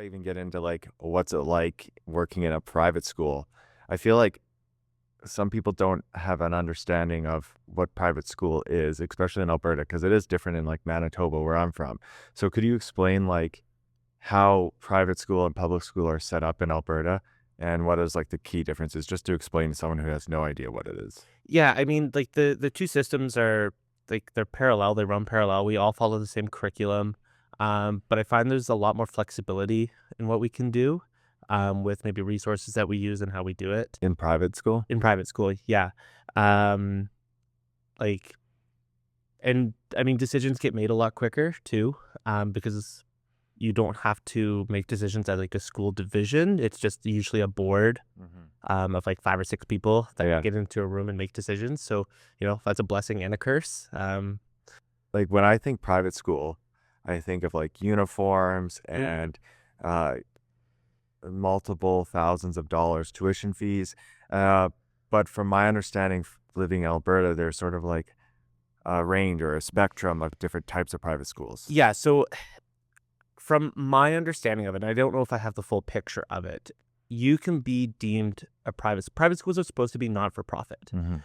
I even get into like what's it like working in a private school, I feel like some people don't have an understanding of what private school is, especially in Alberta, because it is different in like Manitoba, where I'm from. So could you explain like how private school and public school are set up in Alberta and what is like the key differences, just to explain to someone who has no idea what it is? Yeah, I mean, like the two systems are like they're parallel. They run parallel. We all follow the same curriculum, but I find there's a lot more flexibility in what we can do, with maybe resources that we use and how we do it In private school? in private school. Yeah, um, like, and I mean, decisions get made a lot quicker too, because you don't have to make decisions at like a school division. It's just usually a board Hmm. of like 5 or 6 people that Yeah. get into a room and make decisions. So, that's a blessing and a curse. Like when I think private school, I think of like uniforms Mm. and uh, multiple thousands of dollars tuition fees. Uh, but from my understanding, living in Alberta, there's sort of like a range or a spectrum of different types of private schools. Yeah. So, from my understanding of it, and I don't know if I have the full picture of it, you can be deemed a private schools are supposed to be not for profit. Hmm.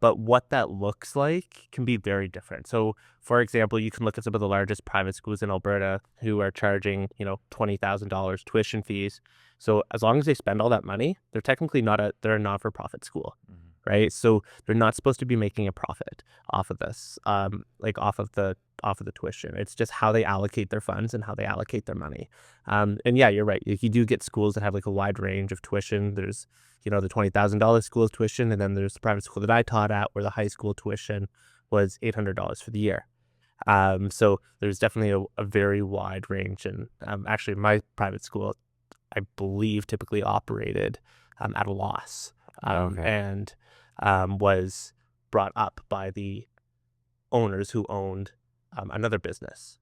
But what that looks like can be very different. So, for example, you can look at some of the largest private schools in Alberta who are charging, $20,000 tuition fees. So, as long as they spend all that money, they're technically they're a not-for-profit school, Hmm. right? So they're not supposed to be making a profit off of this, like off of the tuition. It's just how they allocate their funds and how they allocate their money. And yeah, you're right. You do get schools that have like a wide range of tuition. There's the $20,000 school's tuition, and then there's the private school that I taught at where the high school tuition was $800 for the year. So there's definitely a very wide range. And actually, my private school, I believe, typically operated at a loss, Okay. and was brought up by the owners who owned another business.